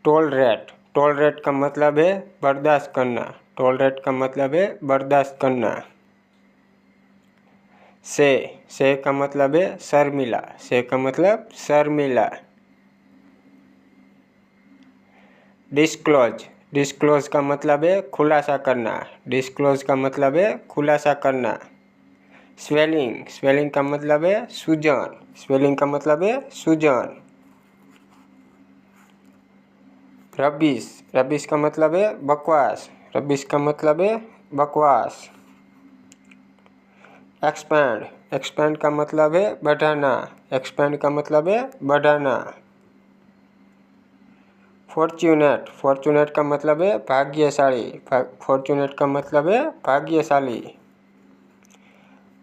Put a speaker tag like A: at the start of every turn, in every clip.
A: Tolerate, tolerate का मतलब है बर्दाश्त करना, टॉलरेट का मतलब है बर्दाश्त करना। से का मतलब है शर्मिला, से का मतलब शर्मिला। डिस्क्लोज, डिस्क्लोज का मतलब है खुलासा करना, डिस्क्लोज का मतलब है खुलासा करना। स्वेलिंग, स्वेलिंग का मतलब है सूजन, स्वेलिंग का मतलब है सूजन। रबिश, रबिश का मतलब है बकवास, रबिश का मतलब है बकवास। एक्सपैंड, एक्सपैंड का मतलब है बढ़ाना, एक्सपैंड का मतलब है बढ़ाना। फॉर्च्यूनेट, फॉर्च्यूनेट का मतलब है भाग्यशाली, फॉर्च्यूनेट का मतलब है भाग्यशाली।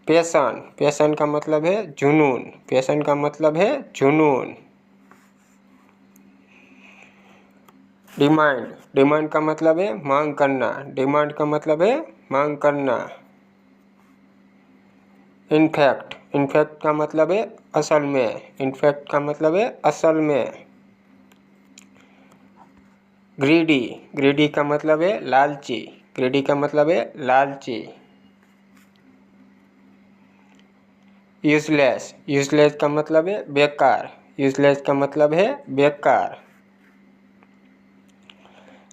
A: पैशन, पैशन का मतलब है जुनून, पैशन का मतलब है जुनून। डिमांड, डिमांड का मतलब है मांग करना, डिमांड का मतलब है मांग करना। इनफैक्ट, इनफैक्ट का मतलब है असल में, इनफैक्ट का मतलब है असल में। ग्रीडी, ग्रीडी का मतलब है लालची, ग्रीडी का मतलब है लालची। यूजलेस, यूजलेस का मतलब है बेकार, यूजलेस का मतलब है बेकार।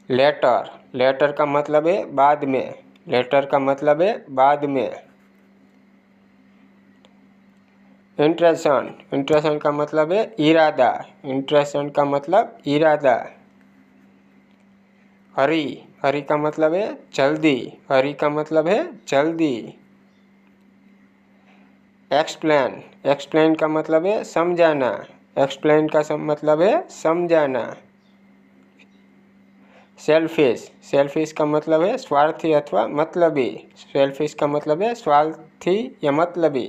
A: लेटर, लेटर का मतलब है बाद में, लेटर का मतलब है बाद में। इंट्रेंशन, इंट्रेंशन का मतलब है इरादा, इंट्रेंशन का मतलब इरादा। हरी, हरी का मतलब है जल्दी, हरी का मतलब है जल्दी। एक्सप्लेन, एक्सप्लेन का मतलब है समझाना, एक्सप्लेन का मतलब है समझाना। सेल्फिश, सेल्फिश का मतलब है स्वार्थी अथवा मतलबी, सेल्फिश का मतलब है स्वार्थी या मतलबी।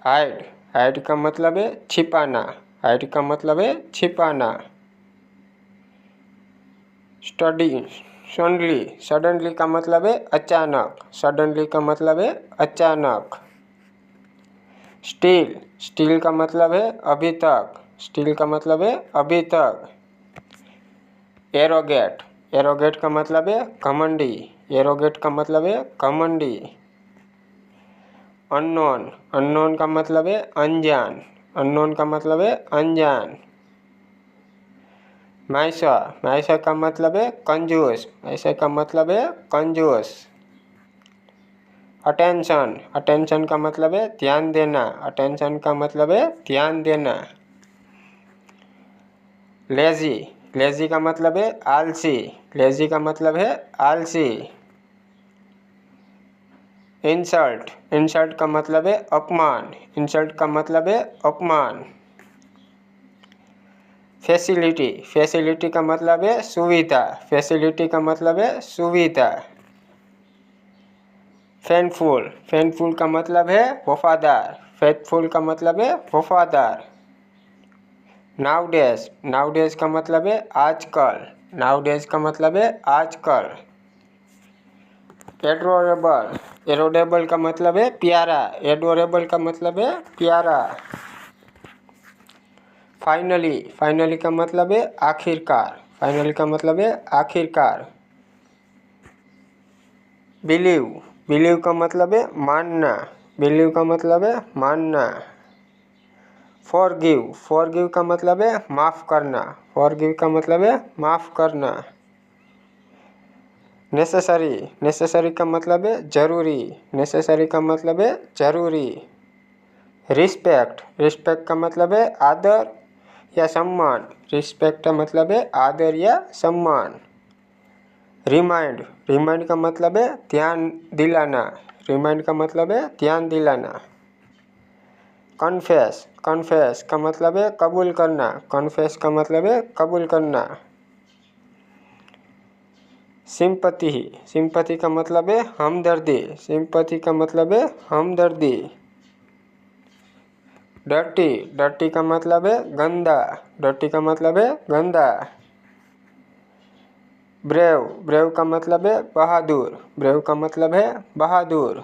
A: हाइड, हाइड का मतलब है छिपाना, हाइड का मतलब है छिपाना। स्टडी, सडनली, सडनली का मतलब है अचानक, सडनली का मतलब है अचानक। स्टील, स्टील का मतलब है अभी तक, स्टील का मतलब है अभी तक। एरोगेट, एरोगेट का मतलब है घमंडी, एरोगेट का मतलब है घमंडी। अननोन, अननोन का मतलब है अनजान, अननोन का मतलब है अनजान। मैसा, मैसा का मतलब है कंजूस, मैसा का मतलब है कंजूस। अटेंशन, अटेंशन का मतलब है ध्यान देना, अटेंशन का मतलब है ध्यान देना। लेजी, लेजी का मतलब है आलसी, लेजी का मतलब है आलसी। इंसल्ट, इंसल्ट का मतलब है अपमान, इंसल्ट का मतलब है अपमान। फैसिलिटी, फैसिलिटी का मतलब है सुविधा, फैसिलिटी का मतलब है सुविधा। फैनफुल, फैनफुल का मतलब है वफादार, फेथफुल का मतलब है वफादार। नाउडेज, नाउडेज का मतलब है आजकल, नाउडेज का मतलब है आजकल। एडोरेबल, एडोरेबल का मतलब है प्यारा, एडोरेबल का मतलब है प्यारा। फाइनली, फाइनली का मतलब है आखिरकार, फाइनली का मतलब है आखिरकार। बिलीव, बिलीव का मतलब है मानना, बिलीव का मतलब है मानना। फॉरगिव, फॉरगिव का मतलब है माफ़ करना, फॉरगिव का मतलब है माफ़ करना। नेसेसरी, नेसेसरी का मतलब है ज़रूरी, नेसेसरी का मतलब है ज़रूरी। रिस्पेक्ट, रिस्पेक्ट का मतलब है आदर या सम्मान, रिस्पेक्ट का मतलब है आदर या सम्मान। रिमाइंड, रिमाइंड का मतलब है ध्यान दिलाना, रिमाइंड का मतलब है ध्यान दिलाना। कन्फेस, कन्फेस का मतलब है कबूल करना, कन्फेस का मतलब है कबूल करना। सिंपैथी, सिंपैथी का मतलब है हमदर्दी, सिंपैथी का मतलब है हमदर्दी। डर्टी, डर्टी का मतलब है गंदा, डर्टी का मतलब है गंदा। ब्रेव, ब्रेव का मतलब है बहादुर, ब्रेव का मतलब है बहादुर।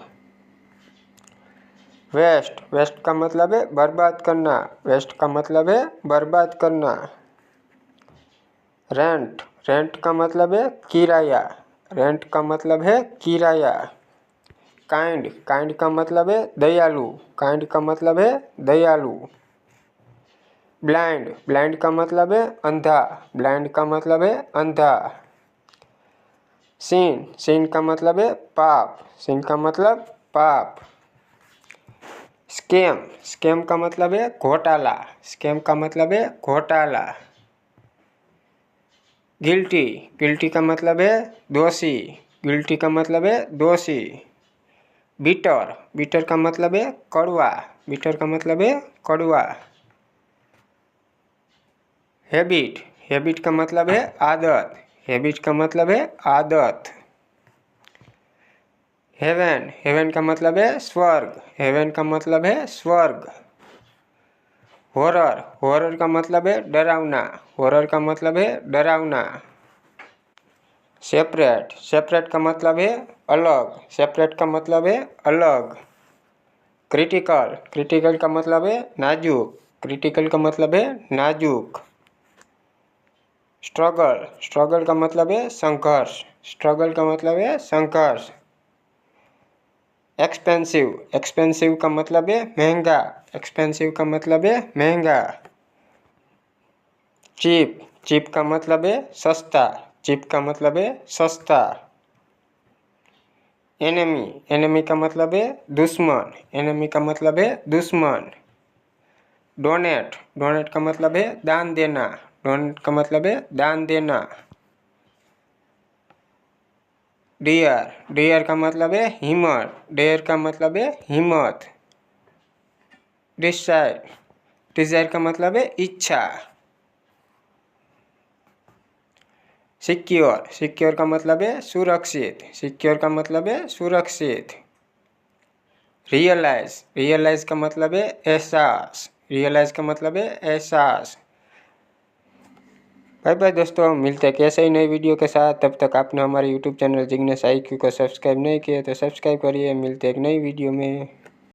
A: वेस्ट, वेस्ट का मतलब है बर्बाद करना, वेस्ट का मतलब है बर्बाद करना। रेंट, रेंट का मतलब है किराया, रेंट का मतलब है किराया। काइंड, काइंड का मतलब है दयालु, काइंड का मतलब है दयालु। ब्लाइंड, ब्लाइंड का मतलब है अंधा, ब्लाइंड का मतलब है अंधा। सिन, सिन का मतलब है पाप, सिन का मतलब पाप। स्कैम, स्कैम का मतलब है घोटाला, स्कैम का मतलब है घोटाला। गिल्टी, गिल्टी का मतलब है दोषी, गिल्टी का मतलब है दोषी। बिटर, बिटर का मतलब है कड़वा, बिटर का मतलब है कड़वा। हैबिट, हैबिट का मतलब है आदत, हैबिट का मतलब है आदत। हेवन, हेवन का मतलब है स्वर्ग, हेवन का मतलब है स्वर्ग। हॉरर, हॉरर का मतलब है डरावना, हॉरर का मतलब है डरावना। सेपरेट, सेपरेट का मतलब है अलग, सेपरेट का मतलब है अलग। क्रिटिकल, क्रिटिकल का मतलब है नाजुक, क्रिटिकल का मतलब है नाजुक। स्ट्रगल, स्ट्रगल का मतलब है संघर्ष, स्ट्रगल का मतलब है संघर्ष। एक्सपेंसिव, एक्सपेंसिव का मतलब है महंगा, एक्सपेंसिव का मतलब है महंगा। चीप, चीप का मतलब है सस्ता, चीप का मतलब है सस्ता। एनिमी, एनिमी का मतलब है दुश्मन, एनिमी का मतलब है दुश्मन। डोनेट, डोनेट का मतलब है दान देना, डोनेट का मतलब है दान देना। डियर, डियर का मतलब है हिम्मत, डियर का मतलब है हिम्मत। डिसाइड, डिजायर का मतलब है इच्छा। सिक्योर, सिक्योर का मतलब है सुरक्षित, सिक्योर का मतलब है सुरक्षित। रियलाइज, रियलाइज का मतलब है एहसास, रियलाइज का मतलब है एहसास। बाय बाय दोस्तों, मिलते हैं कैसे ही नई वीडियो के साथ। तब तक आपने हमारे यूट्यूब चैनल जिग्नेश IQ को सब्सक्राइब नहीं किया तो सब्सक्राइब करिए। मिलते हैं एक नई वीडियो में।